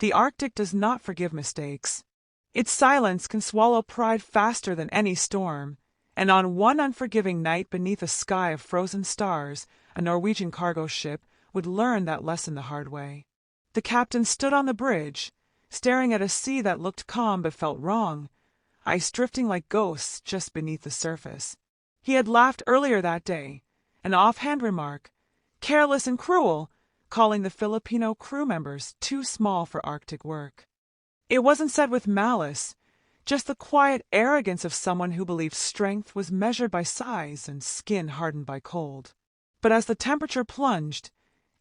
The Arctic does not forgive mistakes. Its silence can swallow pride faster than any storm, and on one unforgiving night beneath a sky of frozen stars, a Norwegian cargo ship would learn that lesson the hard way. The captain stood on the bridge, staring at a sea that looked calm but felt wrong, ice drifting like ghosts just beneath the surface. He had laughed earlier that day, an offhand remark, careless and cruel, calling the Filipino crew members too small for Arctic work. It wasn't said with malice, just the quiet arrogance of someone who believed strength was measured by size and skin hardened by cold. But as the temperature plunged,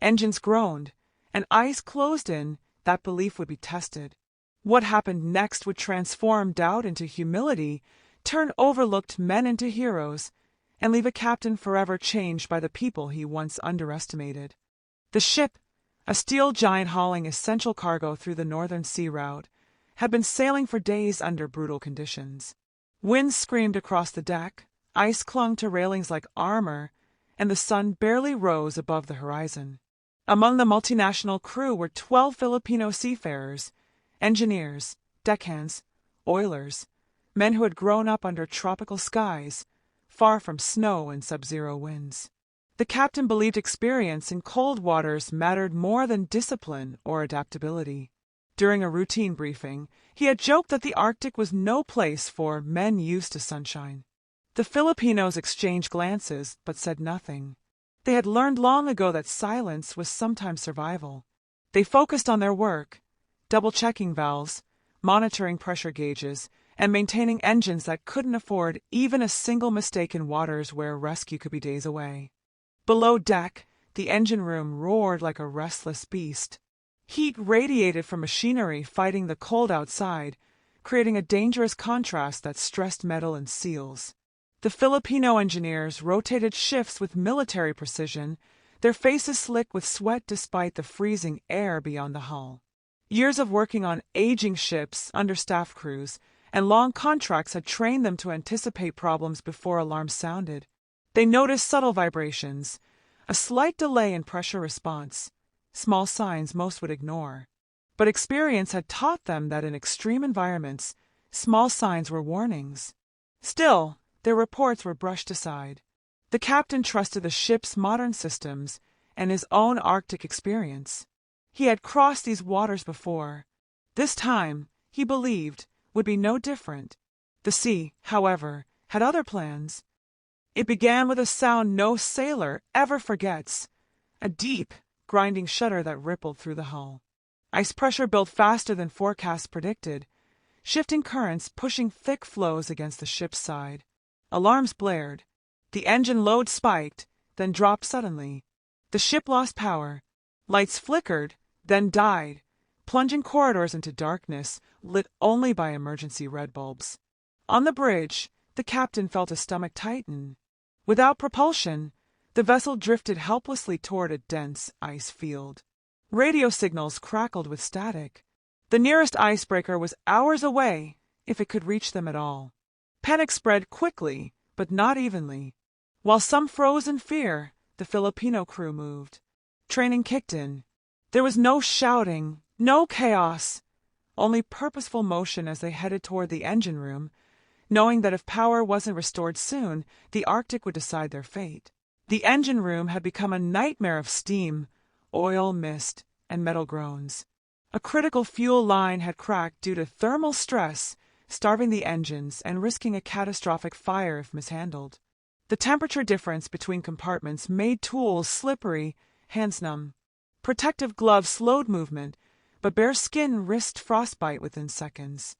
engines groaned, and ice closed in, that belief would be tested. What happened next would transform doubt into humility, turn overlooked men into heroes, and leave a captain forever changed by the people he once underestimated. The ship, a steel giant hauling essential cargo through the northern sea route, had been sailing for days under brutal conditions. Winds screamed across the deck, ice clung to railings like armor, and the sun barely rose above the horizon. Among the multinational crew were 12 Filipino seafarers, engineers, deckhands, oilers, men who had grown up under tropical skies, far from snow and sub-zero winds. The captain believed experience in cold waters mattered more than discipline or adaptability. During a routine briefing, he had joked that the Arctic was no place for men used to sunshine. The Filipinos exchanged glances, but said nothing. They had learned long ago that silence was sometimes survival. They focused on their work, double-checking valves, monitoring pressure gauges, and maintaining engines that couldn't afford even a single mistake in waters where rescue could be days away. Below deck, the engine room roared like a restless beast. Heat radiated from machinery fighting the cold outside, creating a dangerous contrast that stressed metal and seals. The Filipino engineers rotated shifts with military precision, their faces slick with sweat despite the freezing air beyond the hull. Years of working on aging ships, understaffed crews, and long contracts had trained them to anticipate problems before alarms sounded. They noticed subtle vibrations, a slight delay in pressure response, small signs most would ignore. But experience had taught them that in extreme environments, small signs were warnings. Still, their reports were brushed aside. The captain trusted the ship's modern systems and his own Arctic experience. He had crossed these waters before. This time, he believed, would be no different. The sea, however, had other plans. It began with a sound no sailor ever forgets, a deep, grinding shudder that rippled through the hull. Ice pressure built faster than forecasts predicted, shifting currents pushing thick floes against the ship's side. Alarms blared. The engine load spiked, then dropped suddenly. The ship lost power. Lights flickered, then died, plunging corridors into darkness, lit only by emergency red bulbs. On the bridge, the captain felt his stomach tighten. Without propulsion, the vessel drifted helplessly toward a dense ice field. Radio signals crackled with static. The nearest icebreaker was hours away, if it could reach them at all. Panic spread quickly, but not evenly. While some froze in fear, the Filipino crew moved. Training kicked in. There was no shouting, no chaos, only purposeful motion as they headed toward the engine room, knowing that if power wasn't restored soon, the Arctic would decide their fate. The engine room had become a nightmare of steam, oil, mist, and metal groans. A critical fuel line had cracked due to thermal stress, starving the engines and risking a catastrophic fire if mishandled. The temperature difference between compartments made tools slippery, hands numb. Protective gloves slowed movement, but bare skin risked frostbite within seconds.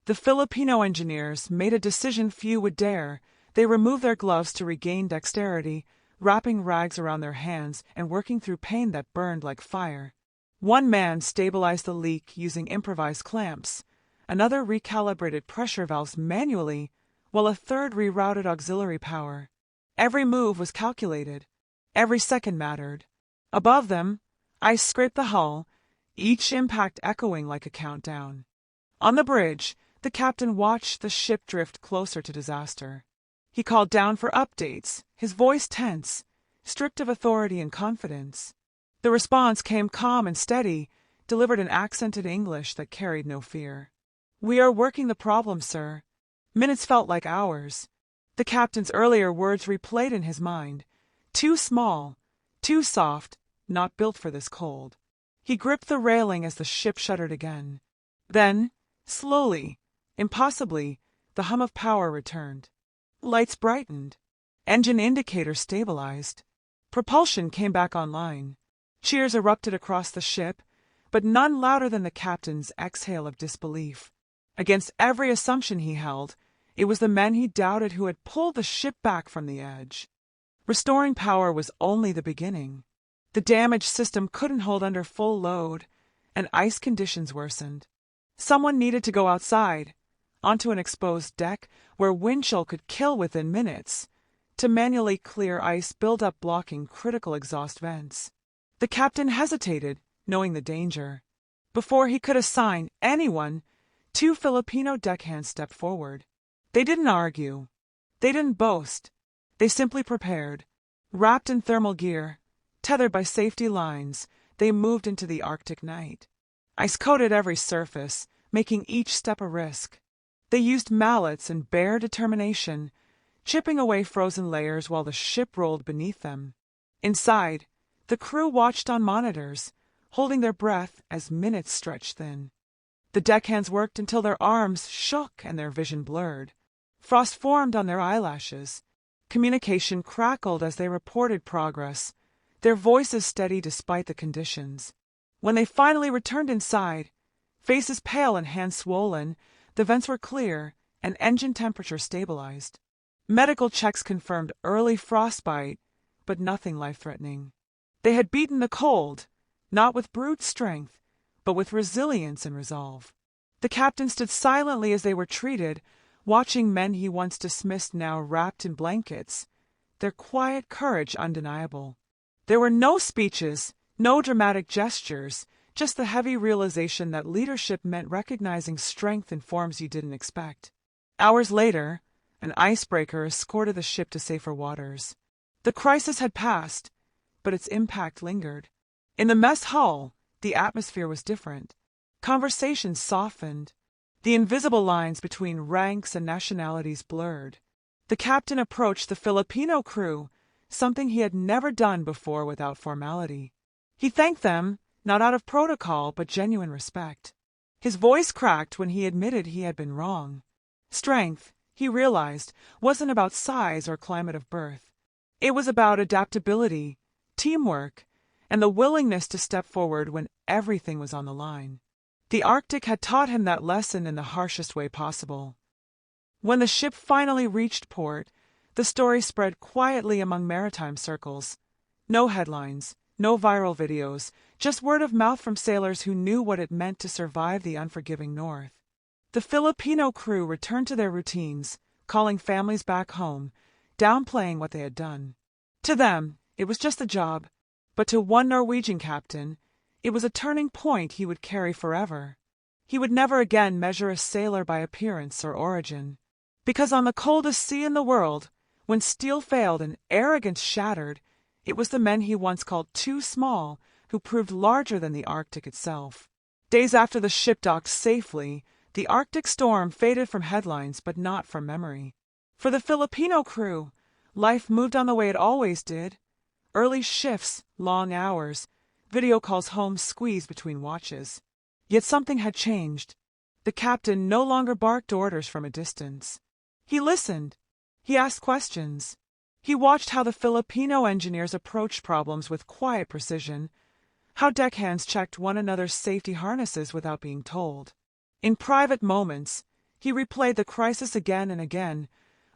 The Filipino engineers made a decision few would dare. They removed their gloves to regain dexterity, wrapping rags around their hands and working through pain that burned like fire. One man stabilized the leak using improvised clamps, another recalibrated pressure valves manually, while a third rerouted auxiliary power. Every move was calculated. Every second mattered. Above them, ice scraped the hull, each impact echoing like a countdown. On the bridge, the captain watched the ship drift closer to disaster. He called down for updates, his voice tense, stripped of authority and confidence. The response came calm and steady, delivered in accented English that carried no fear. "We are working the problem, sir." Minutes felt like hours. The captain's earlier words replayed in his mind. Too small, too soft, not built for this cold. He gripped the railing as the ship shuddered again. Then, slowly, impossibly, the hum of power returned. Lights brightened. Engine indicators stabilized. Propulsion came back online. Cheers erupted across the ship, but none louder than the captain's exhale of disbelief. Against every assumption he held, it was the men he doubted who had pulled the ship back from the edge. Restoring power was only the beginning. The damaged system couldn't hold under full load, and ice conditions worsened. Someone needed to go outside, onto an exposed deck where wind chill could kill within minutes, to manually clear ice buildup blocking critical exhaust vents. The captain hesitated, knowing the danger. Before he could assign anyone, 2 Filipino deckhands stepped forward. They didn't argue. They didn't boast. They simply prepared. Wrapped in thermal gear, tethered by safety lines, they moved into the Arctic night. Ice coated every surface, making each step a risk. They used mallets and bare determination, chipping away frozen layers while the ship rolled beneath them. Inside, the crew watched on monitors, holding their breath as minutes stretched thin. The deckhands worked until their arms shook and their vision blurred. Frost formed on their eyelashes. Communication crackled as they reported progress, their voices steady despite the conditions. When they finally returned inside, faces pale and hands swollen, the vents were clear and engine temperature stabilized. Medical checks confirmed early frostbite, but nothing life-threatening. They had beaten the cold, not with brute strength, but with resilience and resolve. The captain stood silently as they were treated, watching men he once dismissed now wrapped in blankets, their quiet courage undeniable. There were no speeches, no dramatic gestures, just the heavy realization that leadership meant recognizing strength in forms you didn't expect. Hours later, an icebreaker escorted the ship to safer waters. The crisis had passed, but its impact lingered. In the mess hall, the atmosphere was different. Conversations softened. The invisible lines between ranks and nationalities blurred. The captain approached the Filipino crew, something he had never done before without formality. He thanked them, not out of protocol, but genuine respect. His voice cracked when he admitted he had been wrong. Strength, he realized, wasn't about size or climate of birth. It was about adaptability, teamwork, and the willingness to step forward when everything was on the line. The Arctic had taught him that lesson in the harshest way possible. When the ship finally reached port, the story spread quietly among maritime circles. No headlines, no viral videos, just word of mouth from sailors who knew what it meant to survive the unforgiving North. The Filipino crew returned to their routines, calling families back home, downplaying what they had done. To them, it was just a job, but to one Norwegian captain, it was a turning point he would carry forever. He would never again measure a sailor by appearance or origin. Because on the coldest sea in the world, when steel failed and arrogance shattered, it was the men he once called too small who proved larger than the Arctic itself. Days after the ship docked safely, the Arctic storm faded from headlines but not from memory. For the Filipino crew, life moved on the way it always did. Early shifts, long hours, video calls home squeezed between watches. Yet something had changed. The captain no longer barked orders from a distance. He listened. He asked questions. He watched how the Filipino engineers approached problems with quiet precision, how deckhands checked one another's safety harnesses without being told. In private moments, he replayed the crisis again and again,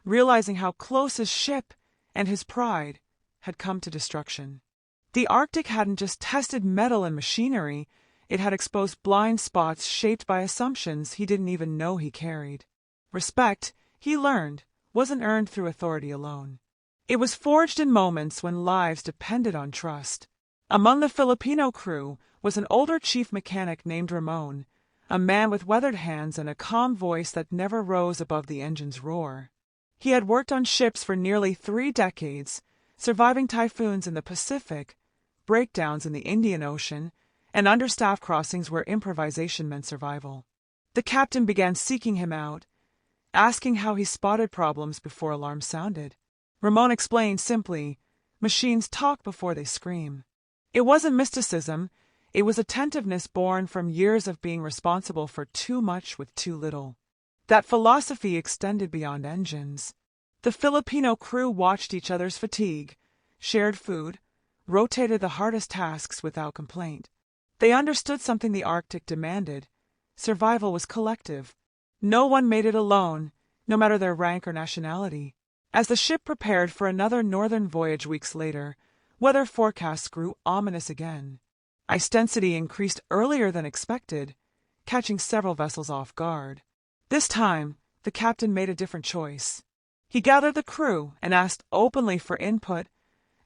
realizing how close his ship and his pride had come to destruction. The Arctic hadn't just tested metal and machinery, it had exposed blind spots shaped by assumptions he didn't even know he carried. Respect, he learned, wasn't earned through authority alone. It was forged in moments when lives depended on trust. Among the Filipino crew was an older chief mechanic named Ramon, a man with weathered hands and a calm voice that never rose above the engine's roar. He had worked on ships for nearly 3 decades, surviving typhoons in the Pacific, breakdowns in the Indian Ocean, and understaffed crossings where improvisation meant survival. The captain began seeking him out, asking how he spotted problems before alarms sounded. Ramon explained simply, "Machines talk before they scream." It wasn't mysticism, it was attentiveness born from years of being responsible for too much with too little. That philosophy extended beyond engines. The Filipino crew watched each other's fatigue, shared food, rotated the hardest tasks without complaint. They understood something the Arctic demanded. Survival was collective. No one made it alone, no matter their rank or nationality. As the ship prepared for another northern voyage weeks later, weather forecasts grew ominous again. Ice density increased earlier than expected, catching several vessels off guard. This time, the captain made a different choice. He gathered the crew and asked openly for input,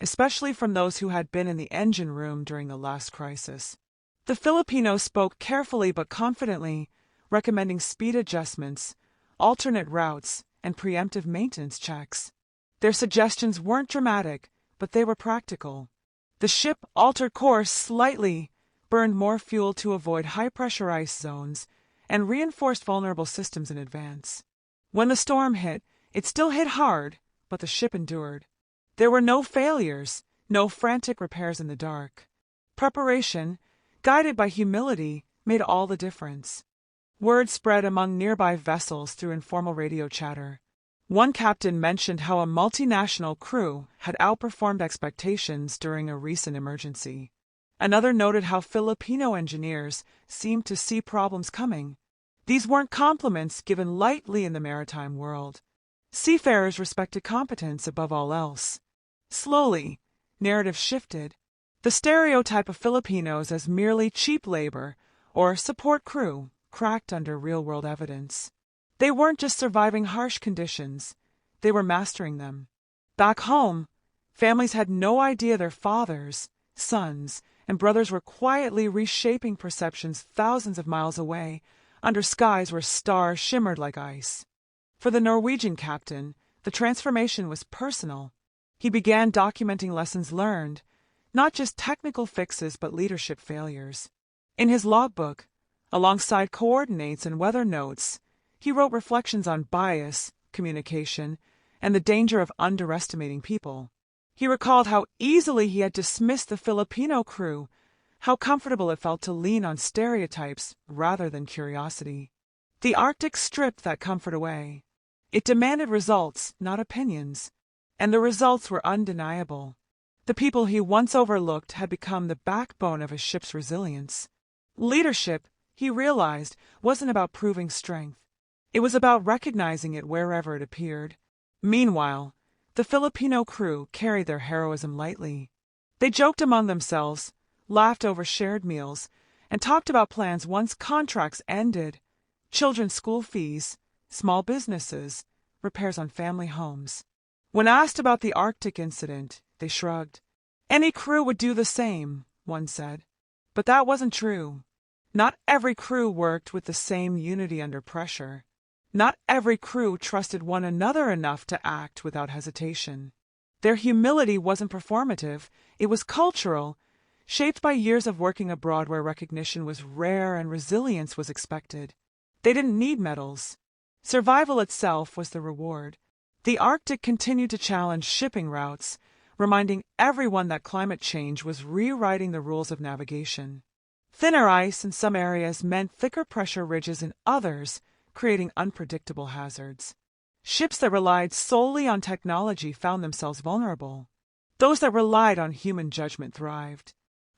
especially from those who had been in the engine room during the last crisis. The Filipinos spoke carefully but confidently, recommending speed adjustments, alternate routes, and preemptive maintenance checks. Their suggestions weren't dramatic, but they were practical. The ship altered course slightly, burned more fuel to avoid high-pressure ice zones, and reinforced vulnerable systems in advance. When the storm hit, it still hit hard, but the ship endured. There were no failures, no frantic repairs in the dark. Preparation, guided by humility, made all the difference. Word spread among nearby vessels through informal radio chatter. One captain mentioned how a multinational crew had outperformed expectations during a recent emergency. Another noted how Filipino engineers seemed to see problems coming. These weren't compliments given lightly in the maritime world. Seafarers respected competence above all else. Slowly, narrative shifted. The stereotype of Filipinos as merely cheap labor or support crew cracked under real-world evidence. They weren't just surviving harsh conditions, they were mastering them. Back home, families had no idea their fathers, sons, and brothers were quietly reshaping perceptions thousands of miles away, under skies where stars shimmered like ice. For the Norwegian captain, the transformation was personal. He began documenting lessons learned, not just technical fixes but leadership failures. In his logbook, alongside coordinates and weather notes, he wrote reflections on bias, communication, and the danger of underestimating people. He recalled how easily he had dismissed the Filipino crew, how comfortable it felt to lean on stereotypes rather than curiosity. The Arctic stripped that comfort away. It demanded results, not opinions, and the results were undeniable. The people he once overlooked had become the backbone of his ship's resilience. Leadership, he realized, wasn't about proving strength. It was about recognizing it wherever it appeared. Meanwhile, the Filipino crew carried their heroism lightly. They joked among themselves, laughed over shared meals, and talked about plans once contracts ended: children's school fees, small businesses, repairs on family homes. When asked about the Arctic incident, they shrugged. Any crew would do the same, one said. But that wasn't true. Not every crew worked with the same unity under pressure. Not every crew trusted one another enough to act without hesitation. Their humility wasn't performative, it was cultural, shaped by years of working abroad where recognition was rare and resilience was expected. They didn't need medals. Survival itself was the reward. The Arctic continued to challenge shipping routes, reminding everyone that climate change was rewriting the rules of navigation. Thinner ice in some areas meant thicker pressure ridges in others, creating unpredictable hazards. Ships that relied solely on technology found themselves vulnerable. Those that relied on human judgment thrived.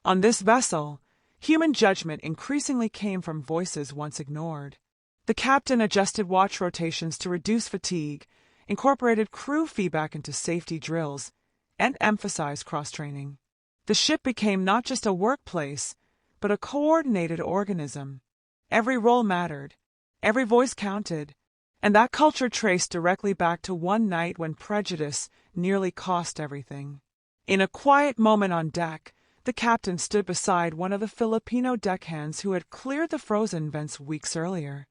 On this vessel, human judgment increasingly came from voices once ignored. The captain adjusted watch rotations to reduce fatigue, incorporated crew feedback into safety drills, and emphasized cross-training. The ship became not just a workplace, but a coordinated organism. Every role mattered. Every voice counted, and that culture traced directly back to one night when prejudice nearly cost everything. In a quiet moment on deck, the captain stood beside one of the Filipino deckhands who had cleared the frozen vents weeks earlier.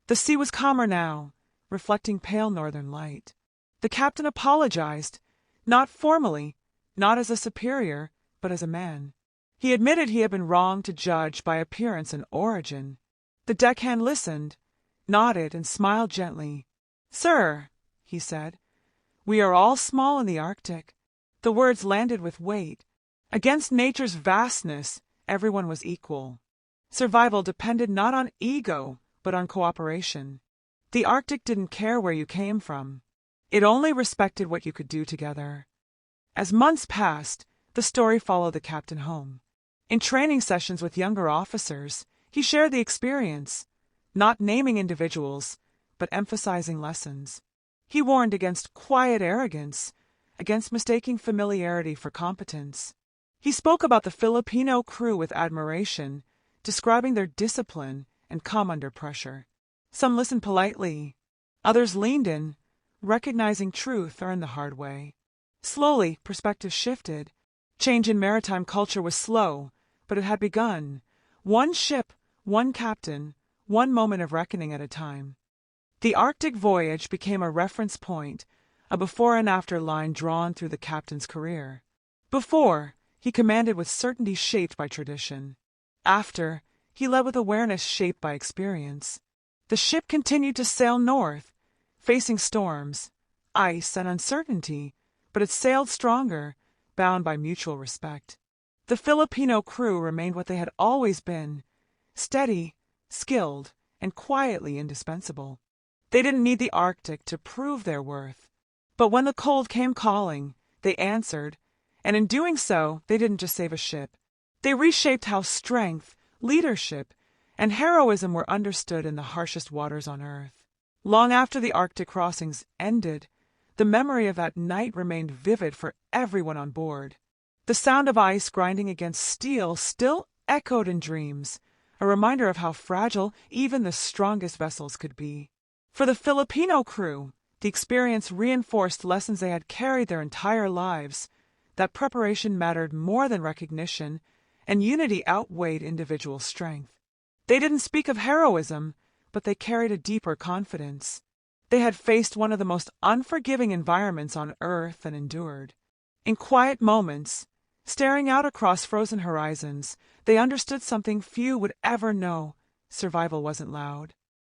The sea was calmer now, reflecting pale northern light. The captain apologized, not formally, not as a superior, but as a man. He admitted he had been wrong to judge by appearance and origin. The deckhand listened, nodded, and smiled gently. "Sir," he said, "we are all small in the Arctic." The words landed with weight. Against nature's vastness, everyone was equal. Survival depended not on ego, but on cooperation. The Arctic didn't care where you came from. It only respected what you could do together. As months passed, the story followed the captain home. In training sessions with younger officers, he shared the experience, not naming individuals, but emphasizing lessons. He warned against quiet arrogance, against mistaking familiarity for competence. He spoke about the Filipino crew with admiration, describing their discipline and calm under pressure. Some listened politely. Others leaned in, recognizing truth earned the hard way. Slowly, perspective shifted. Change in maritime culture was slow, but it had begun. One ship, one captain, one moment of reckoning at a time. The Arctic voyage became a reference point, a before and after line drawn through the captain's career. Before, he commanded with certainty shaped by tradition. After, he led with awareness shaped by experience. The ship continued to sail north, facing storms, ice, and uncertainty, but it sailed stronger, bound by mutual respect. The Filipino crew remained what they had always been, steady, skilled, and quietly indispensable. They didn't need the Arctic to prove their worth. But when the cold came calling, they answered, and in doing so, they didn't just save a ship. They reshaped how strength, leadership, and heroism were understood in the harshest waters on Earth. Long after the Arctic crossings ended, the memory of that night remained vivid for everyone on board. The sound of ice grinding against steel still echoed in dreams, a reminder of how fragile even the strongest vessels could be. For the Filipino crew, the experience reinforced lessons they had carried their entire lives, that preparation mattered more than recognition, and unity outweighed individual strength. They didn't speak of heroism, but they carried a deeper confidence. They had faced one of the most unforgiving environments on Earth and endured. In quiet moments, staring out across frozen horizons, they understood something few would ever know: survival wasn't loud.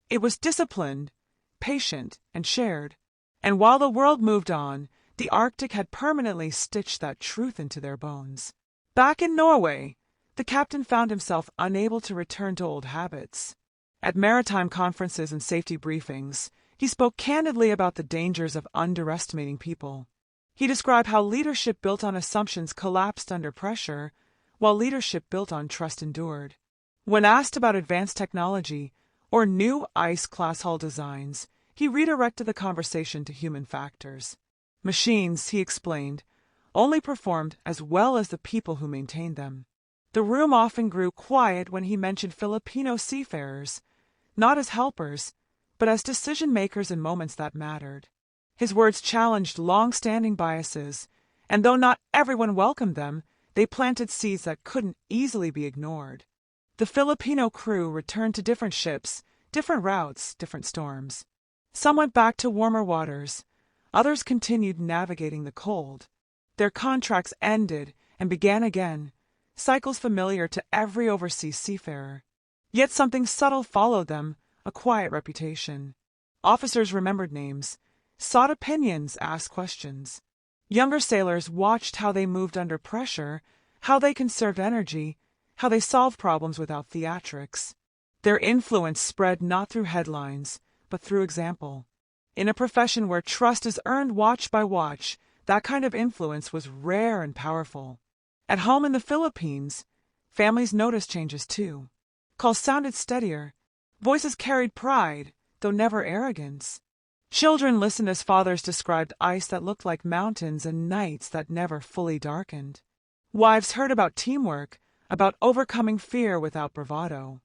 It was disciplined, patient, and shared. And while the world moved on, the Arctic had permanently stitched that truth into their bones. Back in Norway, the captain found himself unable to return to old habits. At maritime conferences and safety briefings, he spoke candidly about the dangers of underestimating people. He described how leadership built on assumptions collapsed under pressure, while leadership built on trust endured. When asked about advanced technology or new ice-class hull designs, he redirected the conversation to human factors. Machines, he explained, only performed as well as the people who maintained them. The room often grew quiet when he mentioned Filipino seafarers, not as helpers, but as decision-makers in moments that mattered. His words challenged long-standing biases, and though not everyone welcomed them, they planted seeds that couldn't easily be ignored. The Filipino crew returned to different ships, different routes, different storms. Some went back to warmer waters. Others continued navigating the cold. Their contracts ended and began again, cycles familiar to every overseas seafarer. Yet something subtle followed them, a quiet reputation. Officers remembered names, sought opinions, asked questions. Younger sailors watched how they moved under pressure, how they conserved energy, how they solved problems without theatrics. Their influence spread not through headlines, but through example. In a profession where trust is earned watch by watch, that kind of influence was rare and powerful. At home in the Philippines, families noticed changes too. Calls sounded steadier. Voices carried pride, though never arrogance. Children listened as fathers described ice that looked like mountains and nights that never fully darkened. Wives heard about teamwork, about overcoming fear without bravado.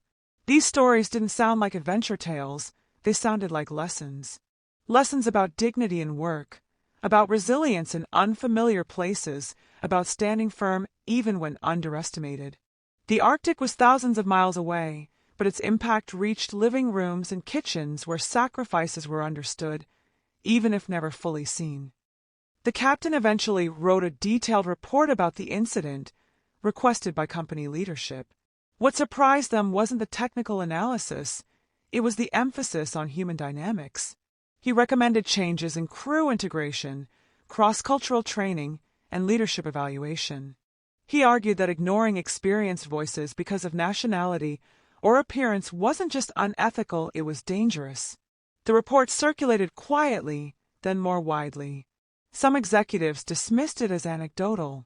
These stories didn't sound like adventure tales, they sounded like lessons. Lessons about dignity in work, about resilience in unfamiliar places, about standing firm even when underestimated. The Arctic was thousands of miles away, but its impact reached living rooms and kitchens where sacrifices were understood, even if never fully seen. The captain eventually wrote a detailed report about the incident, requested by company leadership. What surprised them wasn't the technical analysis, it was the emphasis on human dynamics. He recommended changes in crew integration, cross-cultural training, and leadership evaluation. He argued that ignoring experienced voices because of nationality or appearance wasn't just unethical, it was dangerous. The report circulated quietly, then more widely. Some executives dismissed it as anecdotal.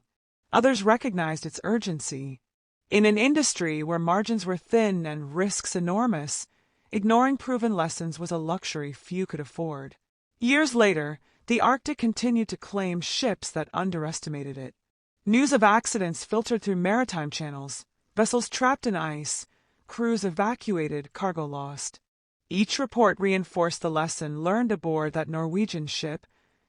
Others recognized its urgency. In an industry where margins were thin and risks enormous, ignoring proven lessons was a luxury few could afford. Years later, the Arctic continued to claim ships that underestimated it. News of accidents filtered through maritime channels, vessels trapped in ice, crews evacuated, cargo lost. Each report reinforced the lesson learned aboard that Norwegian ship: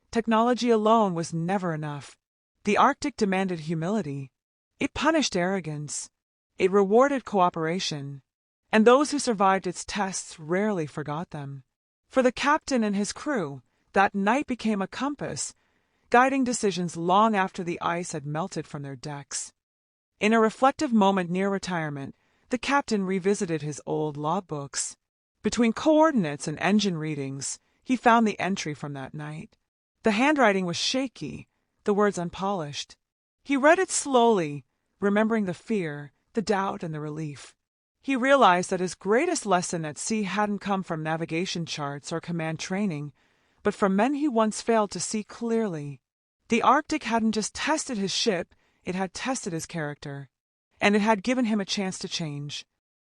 technology alone was never enough. The Arctic demanded humility. It punished arrogance. It rewarded cooperation. And those who survived its tests rarely forgot them. For the captain and his crew, that night became a compass, guiding decisions long after the ice had melted from their decks. In a reflective moment near retirement, the captain revisited his old logbooks. Between coordinates and engine readings, he found the entry from that night. The handwriting was shaky, the words unpolished. He read it slowly, remembering the fear, the doubt, and the relief. He realized that his greatest lesson at sea hadn't come from navigation charts or command training, but from men he once failed to see clearly. The Arctic hadn't just tested his ship, it had tested his character. And it had given him a chance to change.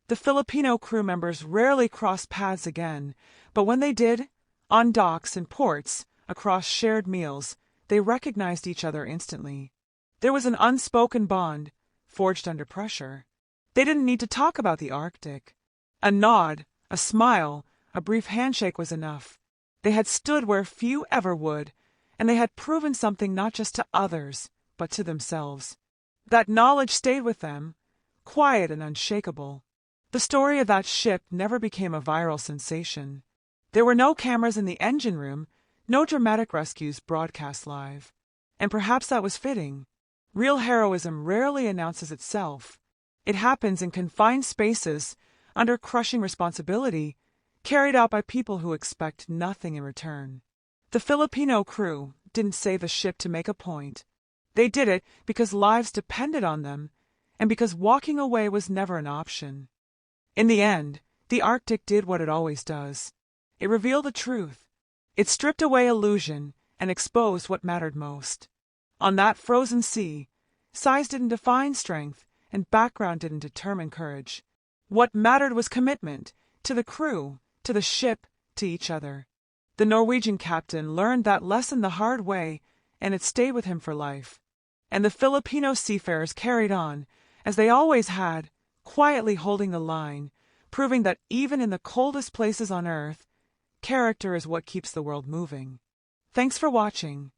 The Filipino crew members rarely crossed paths again, but when they did, on docks, in ports, across shared meals, they recognized each other instantly. There was an unspoken bond, forged under pressure. They didn't need to talk about the Arctic. A nod, a smile, a brief handshake was enough. They had stood where few ever would, and they had proven something not just to others, but to themselves. That knowledge stayed with them, quiet and unshakable. The story of that ship never became a viral sensation. There were no cameras in the engine room, no dramatic rescues broadcast live. And perhaps that was fitting. Real heroism rarely announces itself. It happens in confined spaces, under crushing responsibility, carried out by people who expect nothing in return. The Filipino crew didn't save the ship to make a point. They did it because lives depended on them, and because walking away was never an option. In the end, the Arctic did what it always does. It revealed the truth. It stripped away illusion and exposed what mattered most. On that frozen sea, size didn't define strength, and background didn't determine courage. What mattered was commitment, to the crew, to the ship, to each other. The Norwegian captain learned that lesson the hard way, and it stayed with him for life. And the Filipino seafarers carried on, as they always had, quietly holding the line, proving that even in the coldest places on Earth, character is what keeps the world moving. Thanks for watching.